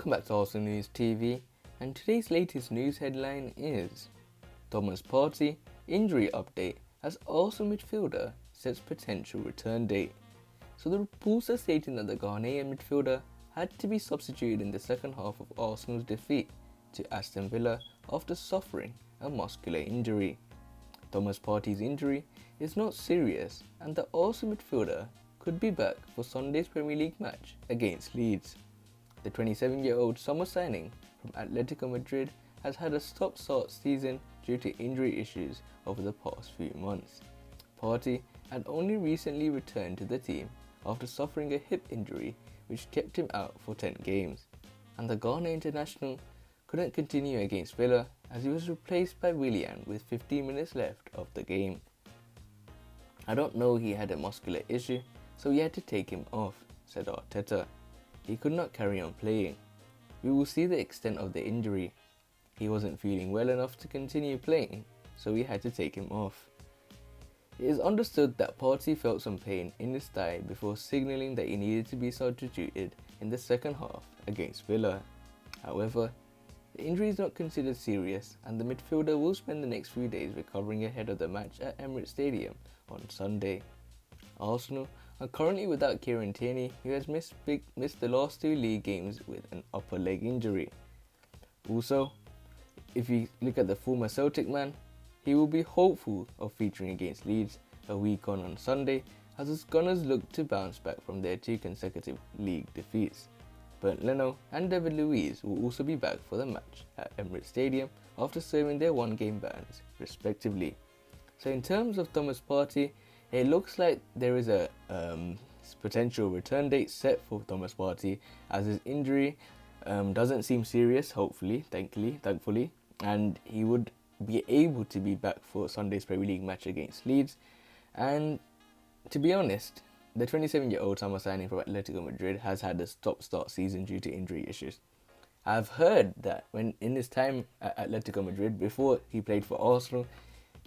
Welcome back to Arsenal News TV, and today's latest news headline is Thomas Partey injury update as Arsenal midfielder sets potential return date. So the reports are stating that the Ghanaian midfielder had to be substituted in the second half of Arsenal's defeat to Aston Villa after suffering a muscular injury. Thomas Partey's injury is not serious and the Arsenal midfielder could be back for Sunday's Premier League match against Leeds. The 27-year-old summer signing from Atletico Madrid has had a stop-start season due to injury issues over the past few months. Partey had only recently returned to the team after suffering a hip injury which kept him out for 10 games, and the Ghana international couldn't continue against Villa as he was replaced by Willian with 15 minutes left of the game. "I don't know he had a muscular issue, so we had to take him off," said Arteta. "He could not carry on playing. We will see the extent of the injury. He wasn't feeling well enough to continue playing, so we had to take him off." It is understood that Partey felt some pain in his thigh before signalling that he needed to be substituted in the second half against Villa. However, the injury is not considered serious and the midfielder will spend the next few days recovering ahead of the match at Emirates Stadium on Sunday. Arsenal are currently without Kieran Tierney, who has missed the last two league games with an upper leg injury. Also, if you look at the former Celtic man, he will be hopeful of featuring against Leeds a week on Sunday as his Gunners look to bounce back from their two consecutive league defeats. Bernd Leno and David Luiz will also be back for the match at Emirates Stadium after serving their one-game bans respectively. So in terms of Thomas Partey, it looks like there is a potential return date set for Thomas Partey as his injury doesn't seem serious, thankfully, and he would be able to be back for Sunday's Premier League match against Leeds. And to be honest, the 27-year-old summer signing from Atletico Madrid has had a stop-start season due to injury issues. I've heard that when in his time at Atletico Madrid, before he played for Arsenal,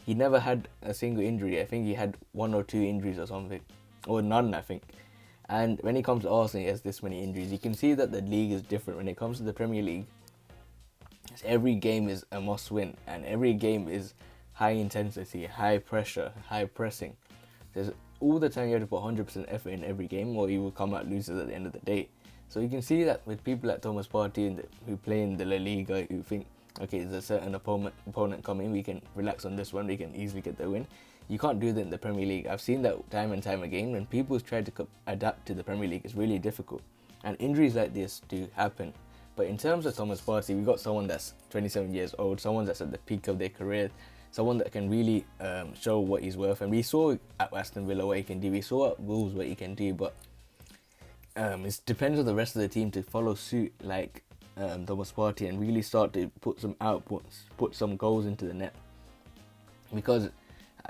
he never had a single injury. I think he had one or two injuries or something, or none, I think. And when he comes to Arsenal, he has this many injuries. You can see that the league is different when it comes to the Premier League. Every game is a must win, and every game is high intensity, high pressure, high pressing. There's all the time you have to put 100% effort in every game, or you will come out losers at the end of the day. So you can see that with people like Thomas Partey who play in the La Liga, who think, okay, there's a certain opponent coming, we can relax on this one, we can easily get the win. You can't do that in the Premier League. I've seen that time and time again. When people try to adapt to the Premier League, it's really difficult. And injuries like this do happen. But in terms of Thomas Partey, we got someone that's 27 years old, someone that's at the peak of their career, someone that can really show what he's worth. And we saw at Aston Villa what he can do, we saw at Wolves what he can do, but it depends on the rest of the team to follow suit like Thomas Partey and really start to put some outputs, put some goals into the net. Because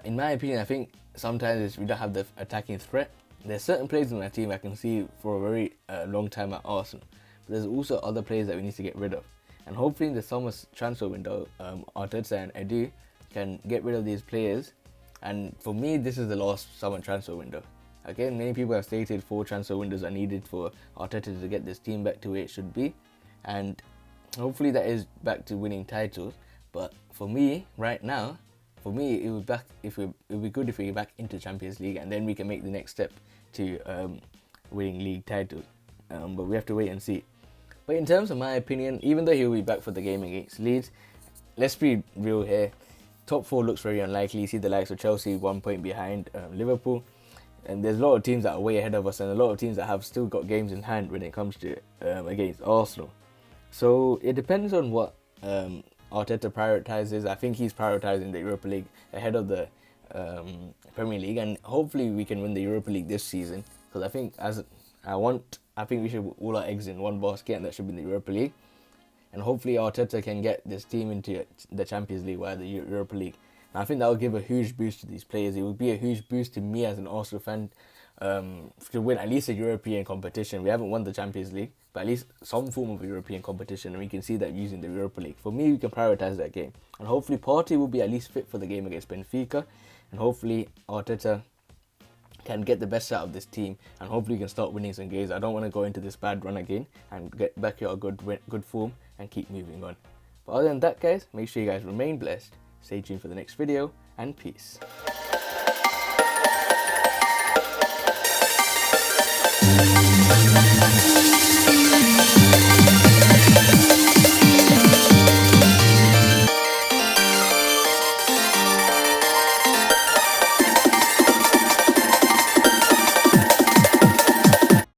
in my opinion, I think sometimes we don't have the attacking threat. There's certain players in my team I can see for a very long time at Arsenal, but there's also other players that we need to get rid of. And hopefully in the summer transfer window, Arteta and Edu can get rid of these players. And for me, this is the last summer transfer window. Again, many people have stated 4 transfer windows are needed for Arteta to get this team back to where it should be. And hopefully that is back to winning titles. But for me, right now, it would be good if we get back into Champions League, and then we can make the next step to winning league titles. But we have to wait and see. But in terms of my opinion, even though he'll be back for the game against Leeds, let's be real here. Top 4 looks very unlikely. You see the likes of Chelsea 1 point behind Liverpool. And there's a lot of teams that are way ahead of us, and a lot of teams that have still got games in hand when it comes to against Arsenal. So it depends on what Arteta prioritizes. I think he's prioritizing the Europa League ahead of the Premier League, and hopefully we can win the Europa League this season. Because I think we should put all our eggs in one basket, and that should be the Europa League. And hopefully Arteta can get this team into the Champions League via the Europa League. And I think that will give a huge boost to these players. It will be a huge boost to me as an Arsenal fan to win at least a European competition. We haven't won the Champions League, but at least some form of European competition, and we can see that using the Europa League. For me, we can prioritise that game. And hopefully Partey will be at least fit for the game against Benfica, and hopefully Arteta can get the best out of this team, and hopefully can start winning some games. I don't want to go into this bad run again and get back to a good form and keep moving on. But other than that, guys, make sure you guys remain blessed. Stay tuned for the next video, and peace.